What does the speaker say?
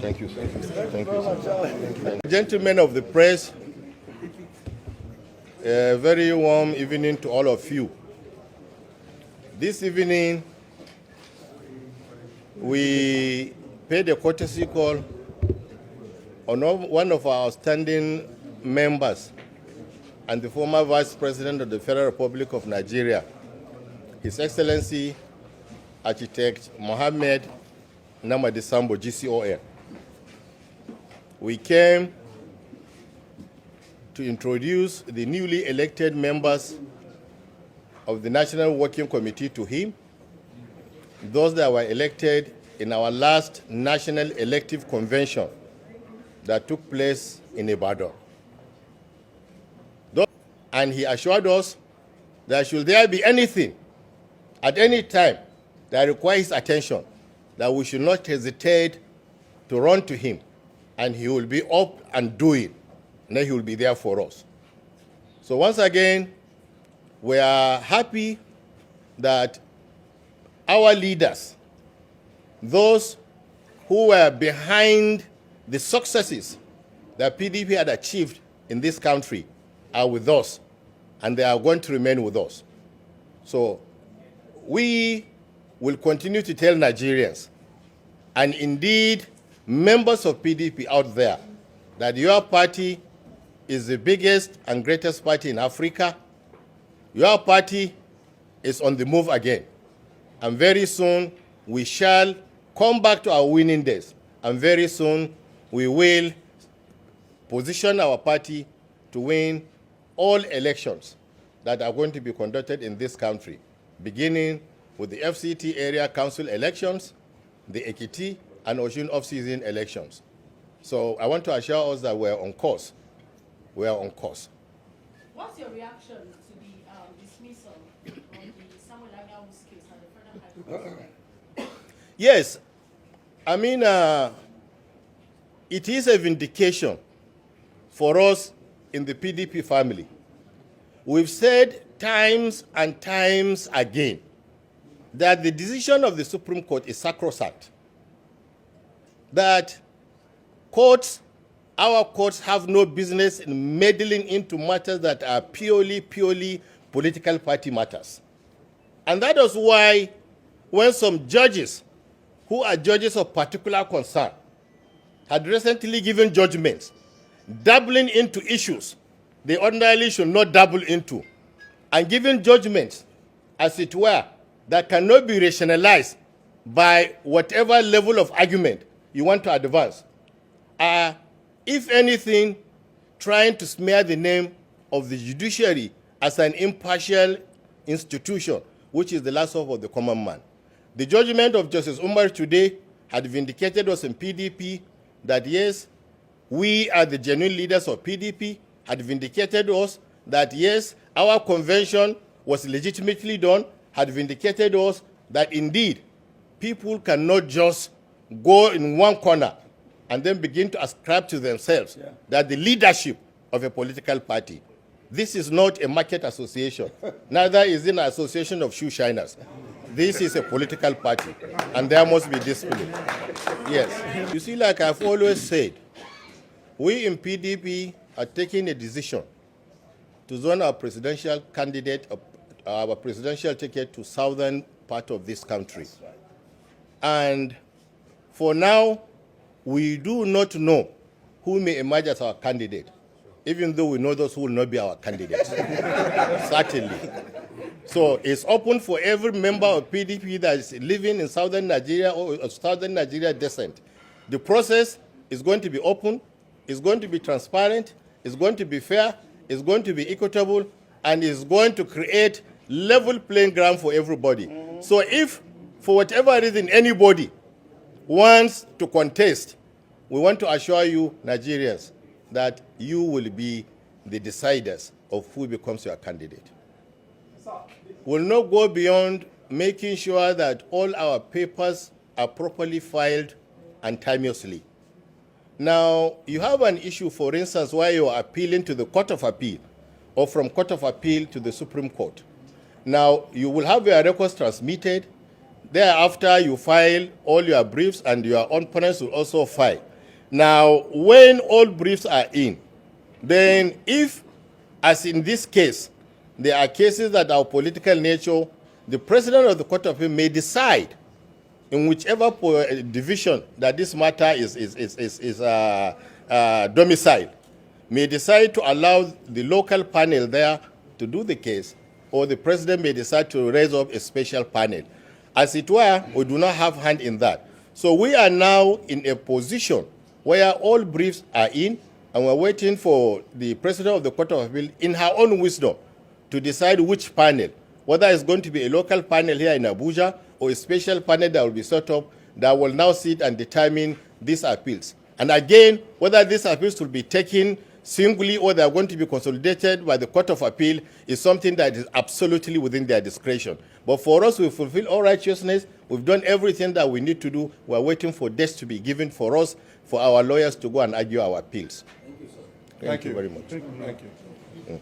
Thank you, sir. Thank you, sir. Gentlemen of the press, a very warm evening to all of you. This evening, we paid a courtesy call on one of our outstanding members and the former Vice President of the Federal Republic of Nigeria, His Excellency Architect Mohammed Namadi Sambo, GCON. We came to introduce the newly elected members of the National Working Committee to him, those that were elected in our last National Elective Convention that took place in Ibadan. And he assured us that should there be anything at any time that requires attention, that we should not hesitate to run to him, and he will be up and do it, and then he will be there for us. So once again, we are happy that our leaders, those who were behind the successes that PDP had achieved in this country, are with us, and they are going to remain with us. So we will continue to tell Nigerians, and indeed members of PDP out there, that your party is the biggest and greatest party in Africa. Your party is on the move again. And very soon we shall come back to our winning days. And very soon we will position our party to win all elections that are going to be conducted in this country, beginning with the FCT area council elections, the Ekiti and Osun off-season elections. So I want to assure us that we're on course. We are on course. What's your reaction to the dismissal of the Samuel Agawu's case at the Federal High Court? Yes, I mean, it is a vindication for us in the PDP family. We've said times and times again that the decision of the Supreme Court is sacrosanct, that courts, our courts have no business in meddling into matters that are purely political party matters. And that is why when some judges who are judges of particular concern had recently given judgments dabbling into issues they ordinarily should not dabble into, and giving judgments, as it were, that cannot be rationalized by whatever level of argument you want to advance, are, if anything, trying to smear the name of the judiciary as an impartial institution, which is the last hope of the common man. The judgment of Justice Umar today had vindicated us in PDP that yes, we are the genuine leaders of PDP, had vindicated us that yes, our convention was legitimately done, had vindicated us that indeed people cannot just go in one corner and then begin to ascribe to themselves that the leadership of a political party. This is not a market association, neither is it an association of shoe shiners. This is a political party, and there must be discipline. Yes. You see, like I've always said, we in PDP are taking a decision to zone our presidential candidate, our presidential ticket to southern part of this country. And for now, we do not know who may emerge as our candidate, even though we know those who will not be our candidates. Certainly. So it's open for every member of PDP that is living in southern Nigeria or of southern Nigeria descent. The process is going to be open, it's going to be transparent, it's going to be fair, it's going to be equitable, and it's going to create level playing ground for everybody. So if, for whatever reason, anybody wants to contest, we want to assure you, Nigerians, that you will be the deciders of who becomes your candidate. We'll not go beyond making sure that all our papers are properly filed and timeously. Now, you have an issue, for instance, where you are appealing to the Court of Appeal or from Court of Appeal to the Supreme Court. Now, you will have your records transmitted. Thereafter, you file all your briefs and your opponents will also file. Now, when all briefs are in, then if, as in this case, there are cases that are of political nature, the President of the Court of Appeal may decide in whichever division that this matter is domiciled, may decide to allow the local panel there to do the case, or the President may decide to raise up a special panel. As it were, we do not have hand in that. So we are now in a position where all briefs are in, and we're waiting for the President of the Court of Appeal, in her own wisdom, to decide which panel, whether it's going to be a local panel here in Abuja or a special panel that will be set up that will now sit and determine these appeals. And again, whether these appeals will be taken singly or they are going to be consolidated by the Court of Appeal is something that is absolutely within their discretion. But for us, we fulfill all righteousness. We've done everything that we need to do. We're waiting for dates to be given for us, for our lawyers to go and argue our appeals. Thank you, sir. Thank you very much. Thank you.